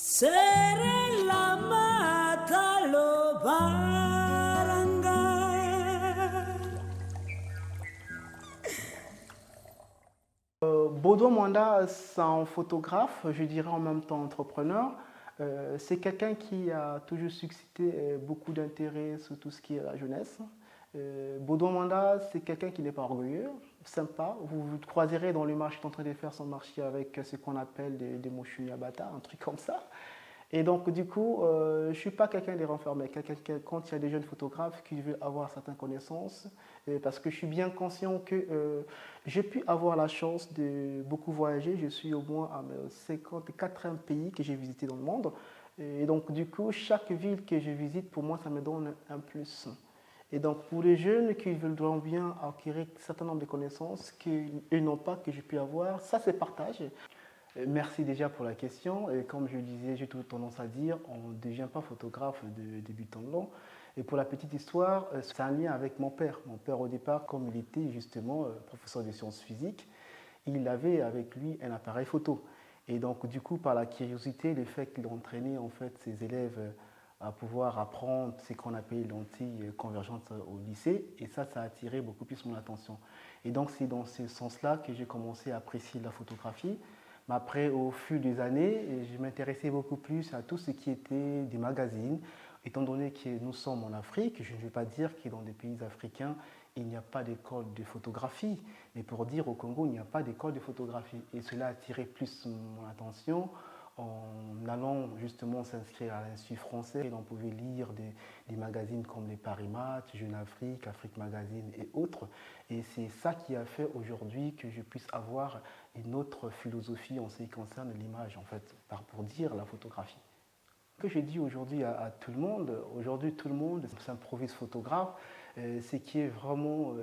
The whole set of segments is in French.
Sere la mata lo barangay. Baudouin Mwanda, c'est un photographe, je dirais en même temps entrepreneur. C'est quelqu'un qui a toujours suscité beaucoup d'intérêt sur tout ce qui est la jeunesse. Baudouin Mwanda, c'est quelqu'un qui n'est pas orgueilleux, sympa. Vous croiserez dans le marché, il est en train de faire son marché avec ce qu'on appelle des mochus yabata, un truc comme ça. Et donc, du coup, je ne suis pas quelqu'un de renfermé, quand il y a des jeunes photographes qui veulent avoir certaines connaissances, parce que je suis bien conscient que j'ai pu avoir la chance de beaucoup voyager. Je suis au moins à 54 pays que j'ai visité dans le monde. Et donc, du coup, chaque ville que je visite, pour moi, ça me donne un plus. Et donc, pour les jeunes qui veulent bien acquérir un certain nombre de connaissances qu'ils n'ont pas, que j'ai pu avoir, ça, c'est partage. Merci déjà pour la question. Et comme je le disais, j'ai toujours tendance à dire, on ne devient pas photographe de débutant long. Et pour la petite histoire, c'est un lien avec mon père. Mon père, au départ, comme il était justement professeur de sciences physiques, il avait avec lui un appareil photo. Et donc, du coup, par la curiosité, le fait qu'il entraînait en fait ses élèves à pouvoir apprendre ce qu'on appelle lentilles convergentes au lycée, et ça a attiré beaucoup plus mon attention. Et donc, c'est dans ce sens-là que j'ai commencé à apprécier la photographie. Mais après, au fil des années, je m'intéressais beaucoup plus à tout ce qui était des magazines. Étant donné que nous sommes en Afrique, je ne vais pas dire que dans des pays africains, il n'y a pas d'école de photographie. Mais pour dire au Congo, il n'y a pas d'école de photographie. Et cela a attiré plus mon attention en allant justement s'inscrire à l'Institut français. Et on pouvait lire des magazines comme les Paris Match, Jeune Afrique, Afrique Magazine et autres. Et c'est ça qui a fait aujourd'hui que je puisse avoir une autre philosophie en ce qui concerne l'image, en fait, pour dire la photographie. Ce que je dis aujourd'hui à tout le monde, aujourd'hui tout le monde s'improvise photographe, ce qui est vraiment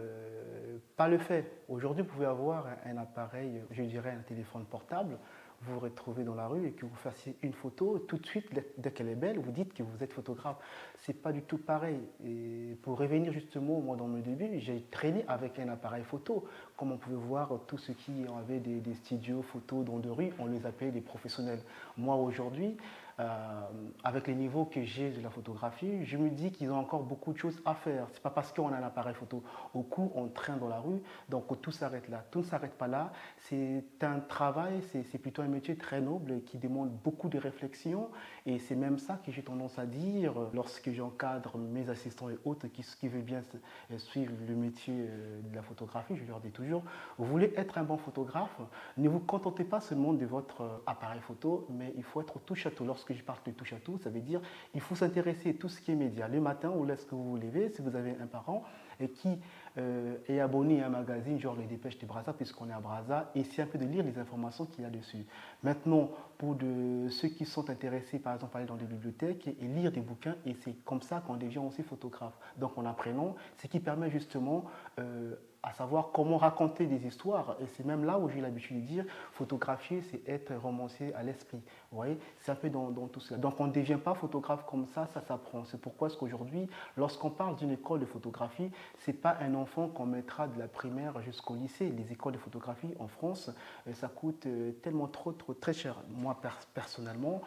pas le fait. Aujourd'hui, vous pouvez avoir un appareil, je dirais un téléphone portable, vous vous retrouvez dans la rue et que vous fassiez une photo, tout de suite, dès qu'elle est belle, vous dites que vous êtes photographe. C'est pas du tout pareil. Et pour revenir justement, moi dans mes débuts, j'ai traîné avec un appareil photo. Comme on pouvait voir, tous ceux qui avaient des studios photos dans de rue, on les appelait des professionnels. Moi aujourd'hui, avec les niveaux que j'ai de la photographie, je me dis qu'ils ont encore beaucoup de choses à faire. C'est pas parce qu'on a un appareil photo au cou, on traîne dans la rue, donc tout s'arrête là. Tout ne s'arrête pas là. C'est un travail, c'est plutôt un métier très noble qui demande beaucoup de réflexion, et c'est même ça que j'ai tendance à dire lorsque j'encadre mes assistants et autres qui veulent bien suivre le métier de la photographie. Je leur dis toujours, vous voulez être un bon photographe, ne vous contentez pas seulement de votre appareil photo, mais il faut être touche à tout. Lorsque je parle de touche à tout, ça veut dire il faut s'intéresser à tout ce qui est média. Le matin, ou lorsque vous vous levez, si vous avez un parent qui est abonné à un magazine, genre les Dépêches de Brazza, puisqu'on est à Brazza, et c'est un peu de lire les informations qu'il y a dessus. Maintenant, pour ceux qui sont intéressés, par exemple, à aller dans des bibliothèques et lire des bouquins, et c'est comme ça qu'on devient aussi photographe. Donc en apprenant, ce qui permet justement à savoir comment raconter des histoires. Et c'est même là où j'ai l'habitude de dire, photographier, c'est être romancier à l'esprit. Vous voyez, c'est un peu dans tout cela. Donc on ne devient pas photographe comme ça s'apprend. C'est pourquoi qu'aujourd'hui, lorsqu'on parle d'une école de photographie, ce n'est pas un enfant qu'on mettra de la primaire jusqu'au lycée. Les écoles de photographie en France, ça coûte tellement très cher. Moi, personnellement,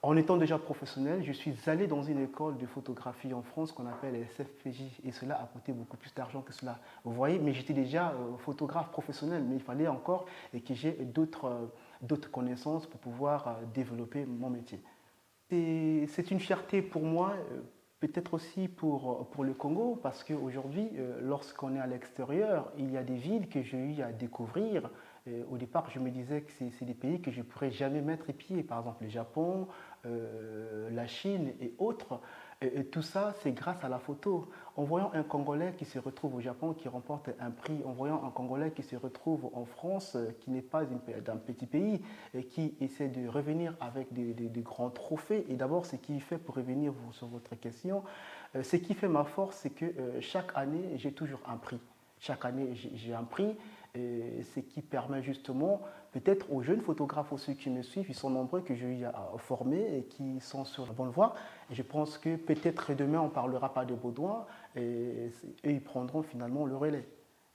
en étant déjà professionnel, je suis allé dans une école de photographie en France qu'on appelle SFPJ, et cela a coûté beaucoup plus d'argent que cela. Vous voyez, mais j'étais déjà photographe professionnel, mais il fallait encore que j'ai d'autres connaissances pour pouvoir développer mon métier. C'est une fierté pour moi, peut-être aussi pour le Congo, parce qu'aujourd'hui, lorsqu'on est à l'extérieur, il y a des villes que j'ai eu à découvrir. Au départ, je me disais que c'est des pays que je ne pourrais jamais mettre pied, par exemple le Japon, la Chine et autres. Et tout ça, c'est grâce à la photo. En voyant un Congolais qui se retrouve au Japon, qui remporte un prix, en voyant un Congolais qui se retrouve en France, qui n'est pas d'un petit pays, et qui essaie de revenir avec des grands trophées. Et d'abord, ce qui fait, pour revenir sur votre question, ce qui fait ma force, c'est que chaque année, j'ai toujours un prix. Chaque année, j'ai un prix, ce qui permet justement, peut-être aux jeunes photographes aussi qui me suivent, ils sont nombreux que j'ai eu à former et qui sont sur la bonne voie. Et je pense que peut-être demain, on ne parlera pas de Baudouin et ils prendront finalement le relais.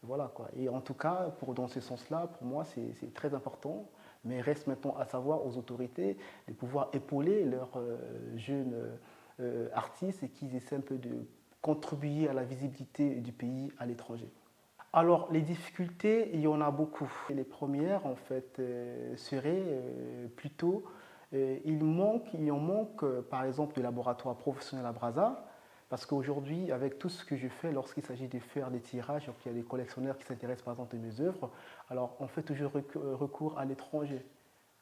Voilà quoi. Et en tout cas, dans ce sens-là, pour moi, c'est très important. Mais il reste maintenant à savoir aux autorités de pouvoir épauler leurs jeunes artistes et qu'ils essaient un peu de contribuer à la visibilité du pays à l'étranger. Alors, les difficultés, il y en a beaucoup. Les premières, en fait, seraient plutôt, il en manque, par exemple, de laboratoires professionnels à Brazza, parce qu'aujourd'hui, avec tout ce que je fais, lorsqu'il s'agit de faire des tirages, donc il y a des collectionneurs qui s'intéressent par exemple à mes œuvres, alors on fait toujours recours à l'étranger.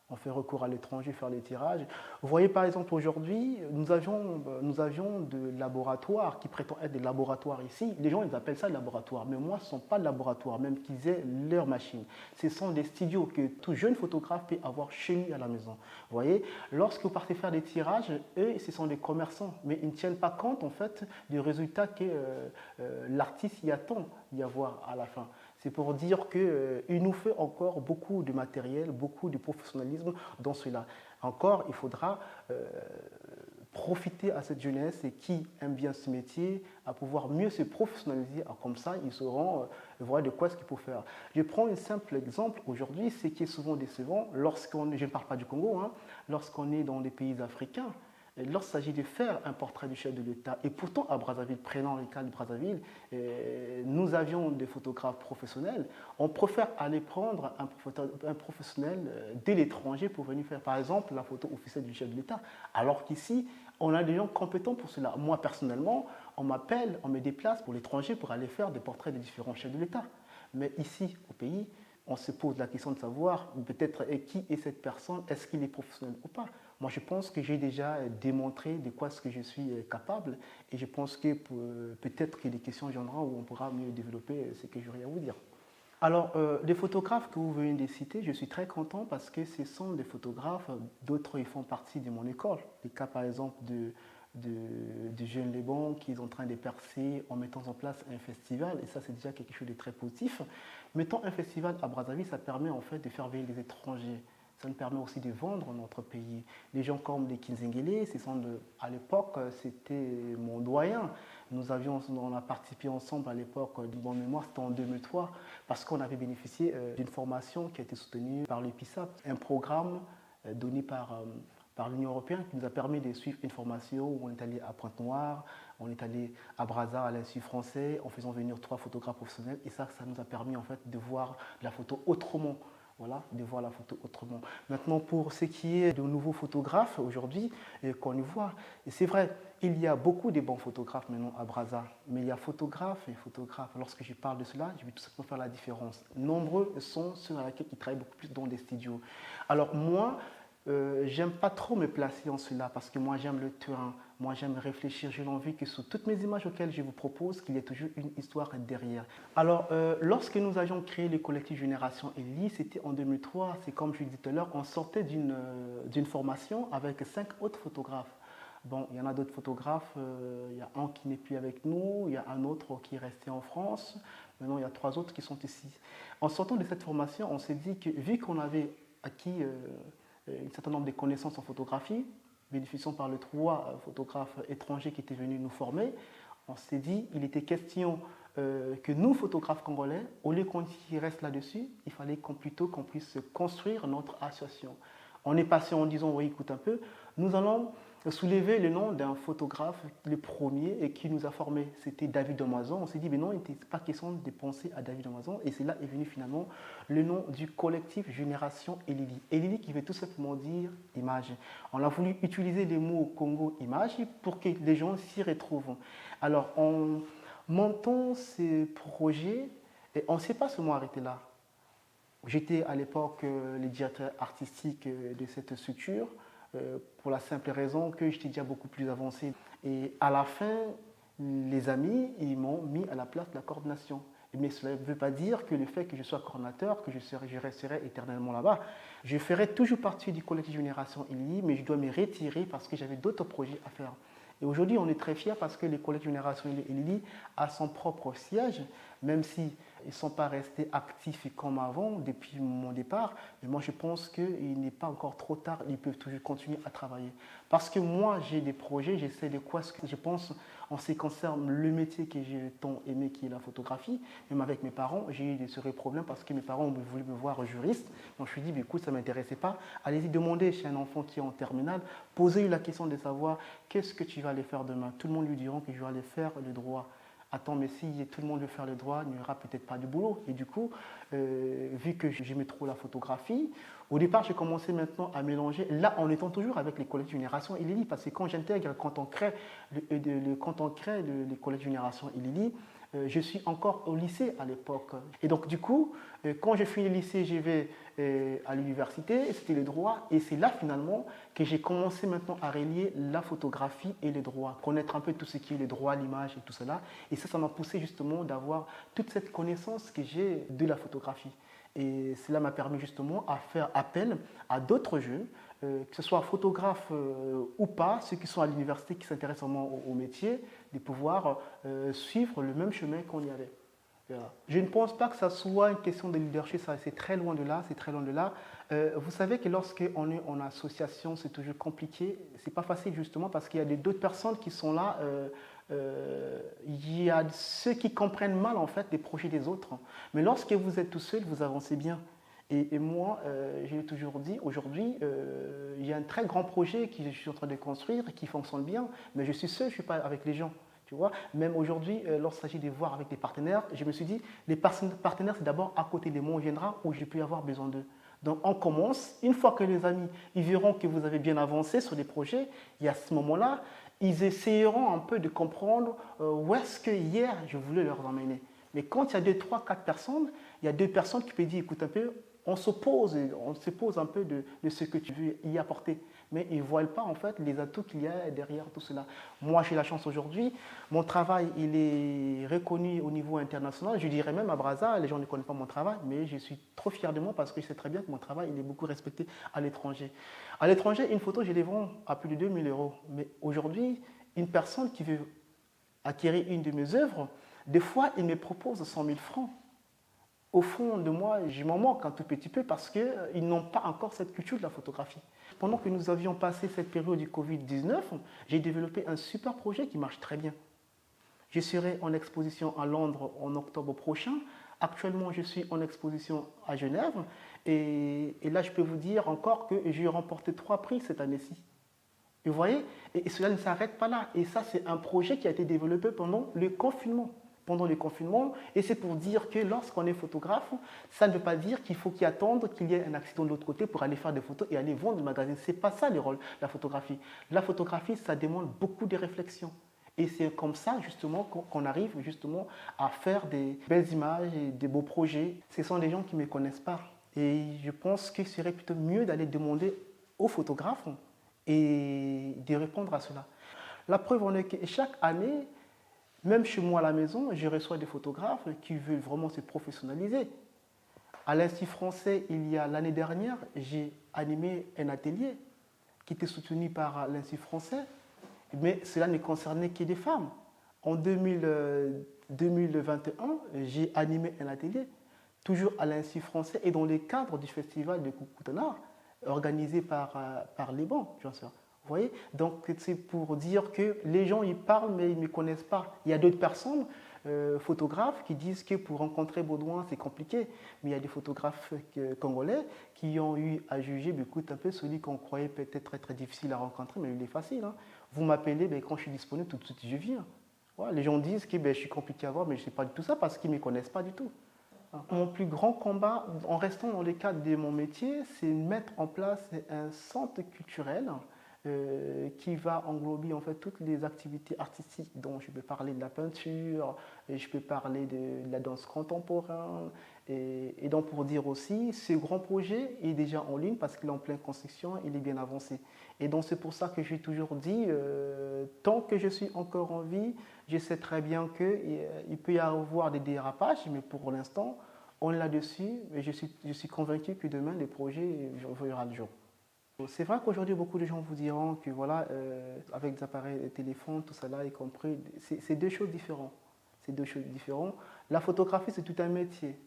On fait recours à l'étranger, faire les tirages. Vous voyez par exemple aujourd'hui, nous avions de laboratoires qui prétendent être des laboratoires ici. Les gens ils appellent ça des laboratoires, mais moi ce ne sont pas des laboratoires, même qu'ils aient leur machine. Ce sont des studios que tout jeune photographe peut avoir chez lui à la maison. Vous voyez, lorsque vous partez faire des tirages, eux ce sont des commerçants, mais ils ne tiennent pas compte en fait du résultat que l'artiste y attend d'y avoir à la fin. C'est pour dire qu'il nous fait encore beaucoup de matériel, beaucoup de professionnalisme dans cela. Encore, il faudra profiter à cette jeunesse et qui aime bien ce métier à pouvoir mieux se professionnaliser. Comme ça, ils sauront voir de quoi ce qu'il faut faire. Je prends un simple exemple. Aujourd'hui, ce qui est souvent décevant, je ne parle pas du Congo, hein, lorsqu'on est dans des pays africains, lorsqu'il s'agit de faire un portrait du chef de l'État, et pourtant à Brazzaville, prenant le cas de Brazzaville, nous avions des photographes professionnels, on préfère aller prendre un professionnel de l'étranger pour venir faire par exemple la photo officielle du chef de l'État, alors qu'ici, on a des gens compétents pour cela. Moi personnellement, on m'appelle, on me déplace pour l'étranger pour aller faire des portraits des différents chefs de l'État. Mais ici, au pays, on se pose la question de savoir peut-être qui est cette personne, est-ce qu'il est professionnel ou pas. Moi, je pense que j'ai déjà démontré de quoi ce que je suis capable et je pense que peut-être que des questions viendront où on pourra mieux développer ce que j'aurais à vous dire. Alors, les photographes que vous venez de citer, je suis très content parce que ce sont des photographes, d'autres ils font partie de mon école. Les cas par exemple de jeunes Léban qui est en train de percer en mettant en place un festival, et ça c'est déjà quelque chose de très positif. Mettons un festival à Brazzaville, ça permet en fait de faire venir les étrangers. Ça nous permet aussi de vendre notre pays. Les gens comme les Kinzengele, à l'époque, c'était mon doyen. On a participé ensemble à l'époque, de bonne mémoire, c'était en 2003, parce qu'on avait bénéficié d'une formation qui a été soutenue par le PISAP, un programme donné par l'Union européenne qui nous a permis de suivre une formation où on est allé à Pointe-Noire, on est allé à Brazza, à l'Institut français, en faisant venir 3 photographes professionnels. Et ça nous a permis en fait de voir la photo autrement. Voilà, de voir la photo autrement. Maintenant, pour ce qui est de nouveaux photographes aujourd'hui, qu'on y voit, et c'est vrai, il y a beaucoup de bons photographes maintenant à Brazza, mais il y a photographes et photographes. Lorsque je parle de cela, je vais tout simplement faire la différence. Nombreux sont ceux avec qui travaillent beaucoup plus dans des studios. Alors moi, j'aime pas trop me placer en cela parce que moi j'aime le terrain, moi j'aime réfléchir, j'ai envie que sur toutes mes images auxquelles je vous propose, qu'il y ait toujours une histoire derrière. Alors lorsque nous avions créé le collectif Génération Elili, c'était en 2003, c'est comme je le disais tout à l'heure, on sortait d'une formation avec 5 autres photographes. Bon, il y en a d'autres photographes, il y a un qui n'est plus avec nous, il y a un autre qui est resté en France, maintenant il y a 3 autres qui sont ici. En sortant de cette formation, on s'est dit que vu qu'on avait acquis un certain nombre de connaissances en photographie, bénéficiant par les 3 photographes étrangers qui étaient venus nous former, on s'est dit qu'il était question que nous, photographes congolais, au lieu qu'on y reste là-dessus, il fallait plutôt qu'on puisse construire notre association. On est passé en disant, oui, écoute un peu, nous allons soulever le nom d'un photographe, le premier, et qui nous a formés. C'était David Domazon. On s'est dit, mais non, il n'était pas question de penser à David Domazon. Et c'est là est venu finalement le nom du collectif Génération Elili. Elili qui veut tout simplement dire image. On a voulu utiliser les mots Congo image pour que les gens s'y retrouvent. Alors, en montant ces projets, et on ne s'est pas seulement arrêté là. J'étais à l'époque le directeur artistique de cette structure, pour la simple raison que j'étais déjà beaucoup plus avancé. Et à la fin, les amis, ils m'ont mis à la place de la coordination. Mais cela ne veut pas dire que le fait que je sois coordinateur, que je resterai éternellement là-bas. Je ferai toujours partie du collectif Génération Elili, mais je dois me retirer parce que j'avais d'autres projets à faire. Et aujourd'hui, on est très fiers parce que le collectif Génération Elili a son propre siège même si ils ne sont pas restés actifs comme avant depuis mon départ, mais moi je pense qu'il n'est pas encore trop tard, ils peuvent toujours continuer à travailler. Parce que moi j'ai des projets, j'essaie de quoi, je pense en ce qui concerne le métier que j'ai tant aimé qui est la photographie, même avec mes parents, j'ai eu des sérieux problèmes parce que mes parents voulaient me voir juriste. Donc je me suis dit, écoute, ça ne m'intéressait pas, allez-y demander chez un enfant qui est en terminale, posez-lui la question de savoir qu'est-ce que tu vas aller faire demain. Tout le monde lui dira que je vais aller faire le droit. Attends, mais si tout le monde veut faire le droit, il n'y aura peut-être pas de boulot. Et du coup, vu que j'aimais trop la photographie, au départ, j'ai commencé maintenant à mélanger, là en étant toujours avec les collèges Génération Ilili, parce que quand j'intègre, quand on crée les collèges Génération Ilili, je suis encore au lycée à l'époque. Et donc du coup, quand j'ai fini le lycée, je vais à l'université, c'était le droit, et c'est là finalement que j'ai commencé maintenant à relier la photographie et les droits, connaître un peu tout ce qui est le droit, l'image et tout cela. Et ça m'a poussé justement d'avoir toute cette connaissance que j'ai de la photographie. Et cela m'a permis justement à faire appel à d'autres jeunes, que ce soit photographes ou pas, ceux qui sont à l'université, qui s'intéressent vraiment au métier, de pouvoir suivre le même chemin qu'on y avait. Voilà. Je ne pense pas que ça soit une question de leadership, c'est très loin de là, c'est très loin de là. Vous savez que lorsqu'on est en association, c'est toujours compliqué, c'est pas facile justement parce qu'il y a d'autres personnes qui sont là. Il y a ceux qui comprennent mal en fait les projets des autres. Mais lorsque vous êtes tout seul, vous avancez bien. Et moi, j'ai toujours dit, aujourd'hui, il y a un très grand projet que je suis en train de construire et qui fonctionne bien, mais je suis seul, je ne suis pas avec les gens. Tu vois, même aujourd'hui, lorsqu'il s'agit de voir avec des partenaires, je me suis dit, les partenaires, c'est d'abord à côté de moi, on viendra où je peux avoir besoin d'eux. Donc on commence, une fois que les amis, ils verront que vous avez bien avancé sur les projets, et à ce moment-là, ils essayeront un peu de comprendre où est-ce que hier je voulais leur emmener. Mais quand il y a 2, 3, 4 personnes, il y a 2 personnes qui peuvent dire, écoute un peu, on s'oppose un peu de ce que tu veux y apporter. Mais ils ne voient pas en fait les atouts qu'il y a derrière tout cela. Moi, j'ai la chance aujourd'hui, mon travail il est reconnu au niveau international. Je dirais même à Brazza, les gens ne connaissent pas mon travail, mais je suis trop fier de moi parce que je sais très bien que mon travail il est beaucoup respecté à l'étranger. À l'étranger, une photo, je les vends à plus de 2000 euros. Mais aujourd'hui, une personne qui veut acquérir une de mes œuvres, des fois, il me propose 100 000 francs. Au fond de moi, je m'en manque un tout petit peu parce qu'ils n'ont pas encore cette culture de la photographie. Pendant que nous avions passé cette période du Covid-19, j'ai développé un super projet qui marche très bien. Je serai en exposition à Londres en octobre prochain. Actuellement, je suis en exposition à Genève. Et là, je peux vous dire encore que j'ai remporté 3 prix cette année-ci. Vous voyez, et cela ne s'arrête pas là. Et ça, c'est un projet qui a été développé pendant le confinement. Et c'est pour dire que lorsqu'on est photographe, ça ne veut pas dire qu'il faut qu'il attende qu'il y ait un accident de l'autre côté pour aller faire des photos et aller vendre le magazine. Ce n'est pas ça le rôle de la photographie. La photographie, ça demande beaucoup de réflexion. Et c'est comme ça, justement, qu'on arrive justement à faire des belles images et des beaux projets. Ce sont des gens qui ne me connaissent pas. Et je pense qu'il serait plutôt mieux d'aller demander aux photographes et de répondre à cela. La preuve en est que chaque année, même chez moi à la maison, je reçois des photographes qui veulent vraiment se professionnaliser. À l'Institut français, l'année dernière, j'ai animé un atelier qui était soutenu par l'Institut français, mais cela ne concernait que des femmes. En 2021, j'ai animé un atelier, toujours à l'Institut français et dans le cadre du festival de Koukoutanard, organisé par Liban, bien sûr. Vous voyez? Donc c'est pour dire que les gens ils parlent mais ils ne me connaissent pas. Il y a d'autres personnes, photographes, qui disent que pour rencontrer Baudouin c'est compliqué. Mais il y a des photographes congolais qui ont eu à juger, écoute un peu, celui qu'on croyait peut-être très, très difficile à rencontrer, mais il est facile. Hein. Vous m'appelez, quand je suis disponible, tout de suite je viens. Voilà, les gens disent que je suis compliqué à voir, mais je ne sais pas du tout ça parce qu'ils ne me connaissent pas du tout. Mon plus grand combat, en restant dans le cadre de mon métier, c'est mettre en place un centre culturel qui va englober en fait toutes les activités artistiques dont je peux parler de la peinture, et je peux parler de la danse contemporaine, et donc pour dire aussi, ce grand projet est déjà en ligne parce qu'il est en pleine construction, il est bien avancé. Et donc c'est pour ça que j'ai toujours dit, tant que je suis encore en vie, je sais très bien qu'il peut y avoir des dérapages, mais pour l'instant, on est là-dessus, et je suis convaincu que demain, les projets verront le jour. C'est vrai qu'aujourd'hui, beaucoup de gens vous diront que voilà, avec des appareils de téléphone, tout cela y compris, c'est 2 choses différentes. c'est deux choses différentes. La photographie, c'est tout un métier.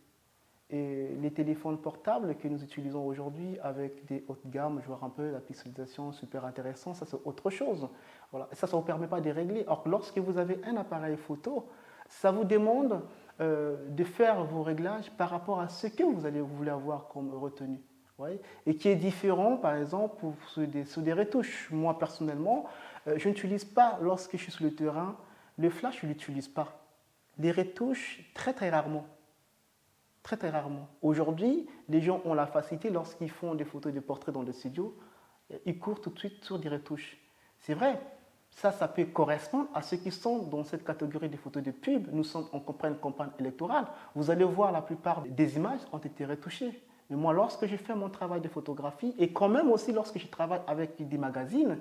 Et les téléphones portables que nous utilisons aujourd'hui avec des hautes gammes, je vois un peu la pixelisation super intéressant, ça c'est autre chose. Voilà. Et ça ne vous permet pas de régler. Or, lorsque vous avez un appareil photo, ça vous demande de faire vos réglages par rapport à ce que vous voulez avoir comme retenue. Ouais. Et qui est différent, par exemple, sur des retouches. Moi, personnellement, je n'utilise pas, lorsque je suis sur le terrain, le flash, je ne l'utilise pas. Les retouches, très très rarement. Très très rarement. Aujourd'hui, les gens ont la facilité, lorsqu'ils font des photos de portraits dans le studio, ils courent tout de suite sur des retouches. C'est vrai, ça peut correspondre à ceux qui sont dans cette catégorie de photos de pub. Nous sommes en pleine campagne électorale. Vous allez voir, la plupart des images ont été retouchées. Mais moi, lorsque je fais mon travail de photographie, et quand même aussi lorsque je travaille avec des magazines,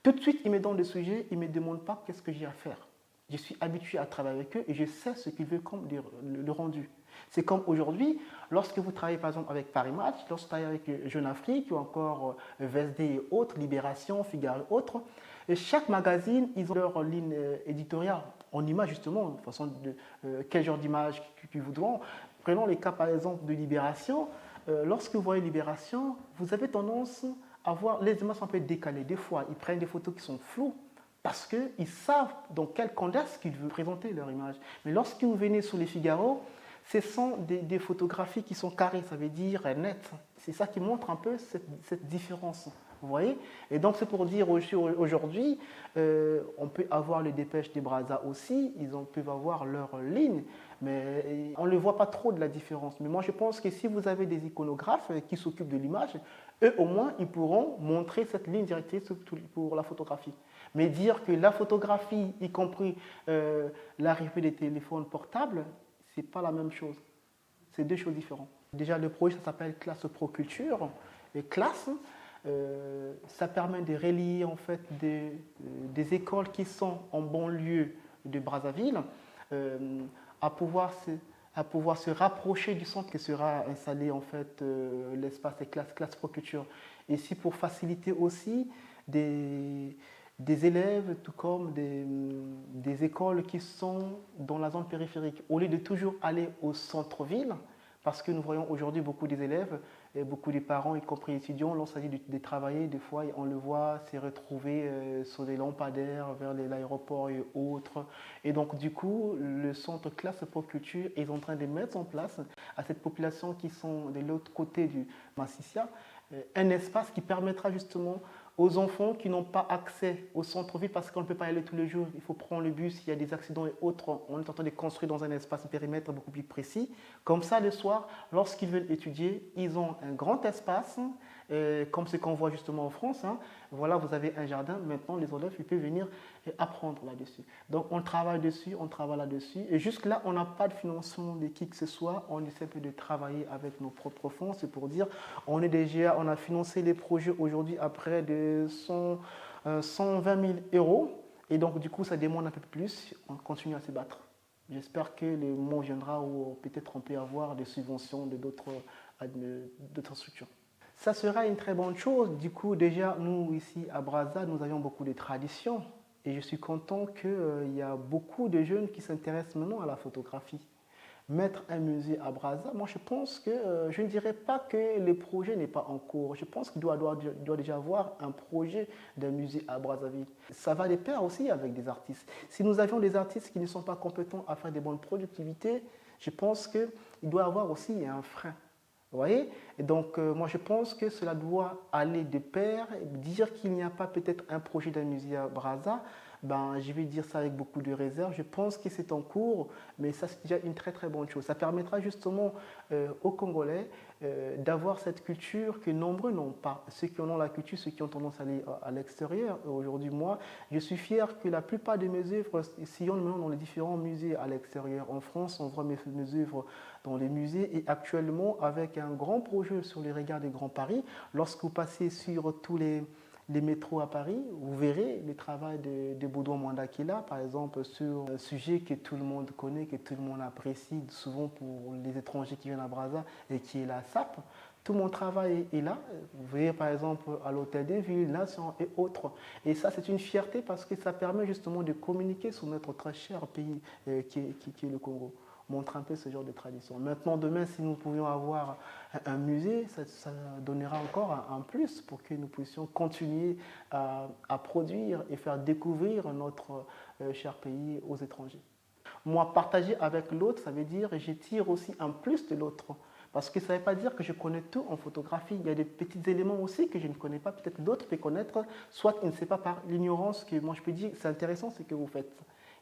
tout de suite, ils me donnent des sujets, ils ne me demandent pas qu'est-ce que j'ai à faire. Je suis habitué à travailler avec eux et je sais ce qu'ils veulent comme le rendu. C'est comme aujourd'hui, lorsque vous travaillez par exemple avec Paris Match, lorsque vous travaillez avec Jeune Afrique ou encore VSD et autres, Libération, Figaro et autres, et chaque magazine, ils ont leur ligne éditoriale en image justement, de façon quel genre d'image qu'ils voudront. Prenons les cas par exemple de Libération. Lorsque vous voyez Libération, vous avez tendance à voir les images un peu décalées. Des fois, ils prennent des photos qui sont floues, parce qu'ils savent dans quel contexte qu'ils veulent présenter leur image. Mais lorsque vous venez sur les Figaro, ce sont des photographies qui sont carrées, ça veut dire nettes. C'est ça qui montre un peu cette différence. Vous voyez? Et donc c'est pour dire aujourd'hui, on peut avoir les dépêches des Brazza aussi, peuvent avoir leur ligne, mais on ne voit pas trop de la différence. Mais moi je pense que si vous avez des iconographes qui s'occupent de l'image, eux au moins ils pourront montrer cette ligne directrice pour la photographie. Mais dire que la photographie, y compris l'arrivée des téléphones portables, ce n'est pas la même chose. C'est deux choses différentes. Déjà, le projet, ça s'appelle Classe Pro Culture. Et Classe, ça permet de relier en fait des écoles qui sont en banlieue de Brazzaville à pouvoir se rapprocher du centre qui sera installé en fait l'espace des Classe Pro Culture. Et c'est pour faciliter aussi des élèves, tout comme des écoles qui sont dans la zone périphérique. Au lieu de toujours aller au centre-ville, parce que nous voyons aujourd'hui beaucoup des élèves et beaucoup des parents, y compris étudiants, lorsqu'il s'agit de travailler, des fois on le voit se retrouver sur des lampadaires vers l'aéroport et autres. Et donc du coup, le centre Classe Pro Culture est en train de mettre en place à cette population qui sont de l'autre côté du Massissia, un espace qui permettra justement aux enfants qui n'ont pas accès au centre-ville parce qu'on ne peut pas y aller tous les jours, il faut prendre le bus, il y a des accidents et autres, on est en train de construire dans un espace, un périmètre beaucoup plus précis. Comme ça, le soir, lorsqu'ils veulent étudier, ils ont un grand espace, comme ce qu'on voit justement en France. Voilà, vous avez un jardin, maintenant les élèves ils peuvent venir apprendre là-dessus. Donc on travaille dessus, on travaille là-dessus. Et jusque-là, on n'a pas de financement de qui que ce soit, on essaie de travailler avec nos propres fonds. C'est pour dire, on a financé les projets aujourd'hui à près de 120 000 euros. Et donc du coup, ça demande un peu plus, on continue à se battre. J'espère que le moment viendra où peut-être on peut avoir des subventions de d'autres structures. Ça sera une très bonne chose. Du coup, déjà, nous, ici à Brazza, nous avions beaucoup de traditions. Et je suis content qu'il y a beaucoup de jeunes qui s'intéressent maintenant à la photographie. Mettre un musée à Brazza, moi je pense que, je ne dirais pas que le projet n'est pas en cours. Je pense qu'il doit déjà avoir un projet d'un musée à Brazzaville. Ça va de pair aussi avec des artistes. Si nous avions des artistes qui ne sont pas compétents à faire des bonnes productivités, je pense qu'il doit y avoir aussi un frein. Vous voyez? Et donc, moi, je pense que cela doit aller de pair. Dire qu'il n'y a pas peut-être un projet d'un musée à Brazza, ben, je vais dire ça avec beaucoup de réserve. Je pense que c'est en cours, mais ça, c'est déjà une très, très bonne chose. Ça permettra justement aux Congolais d'avoir cette culture que nombreux n'ont pas. Ceux qui en ont la culture, ceux qui ont tendance à aller à l'extérieur. Aujourd'hui, moi, je suis fier que la plupart de mes œuvres sillonnent maintenant dans les différents musées à l'extérieur. En France, on voit mes œuvres dans les musées et actuellement, avec un grand projet sur les regards des Grands Paris, lorsque vous passez sur tous les métros à Paris, vous verrez le travail de Baudouin Mandakila, par exemple, sur un sujet que tout le monde connaît, que tout le monde apprécie, souvent pour les étrangers qui viennent à Brazza, et qui est la SAP. Tout mon travail est là. Vous voyez par exemple à l'Hôtel des Villes, Nations et autres. Et ça, c'est une fierté parce que ça permet justement de communiquer sur notre très cher pays qui est le Congo. Montre un peu ce genre de tradition. Maintenant, demain, si nous pouvions avoir un musée, ça donnera encore un plus pour que nous puissions continuer à produire et faire découvrir notre cher pays aux étrangers. Moi, partager avec l'autre, ça veut dire que je tire aussi un plus de l'autre. Parce que ça ne veut pas dire que je connais tout en photographie. Il y a des petits éléments aussi que je ne connais pas, peut-être d'autres peuvent connaître, soit ils ne savent pas par l'ignorance que moi je peux dire, c'est intéressant ce que vous faites.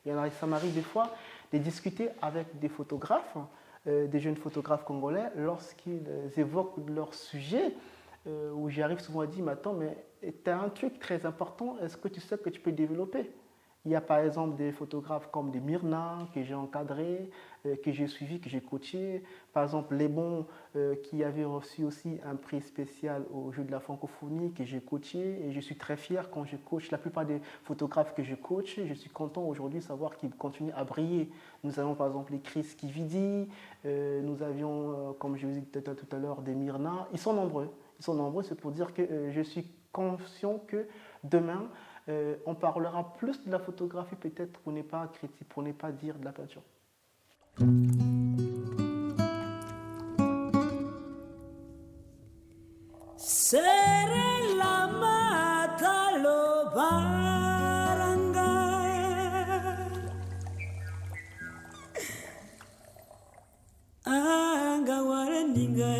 Et alors, ça m'arrive des fois de discuter avec des photographes, des jeunes photographes congolais, lorsqu'ils évoquent leur sujet, où j'arrive souvent à dire, mais attends, mais tu as un truc très important, est-ce que tu sais que tu peux développer? Il y a par exemple des photographes comme des Myrna que j'ai encadrés, que j'ai suivis, que j'ai coachés. Par exemple, Les Bons qui avait reçu aussi un prix spécial au Jeu de la francophonie que j'ai coaché. Et je suis très fier quand je coach la plupart des photographes que je coach. Je suis content aujourd'hui de savoir qu'ils continuent à briller. Nous avons par exemple les Chris Kividi, nous avions, comme je vous ai dit tout à l'heure, des Myrna. Ils sont nombreux. Ils sont nombreux, c'est pour dire que je suis conscient que demain, on parlera plus de la photographie peut-être pour ne pas critiquer, pour ne pas dire de la peinture. Sere la matalo baranga anga warendinga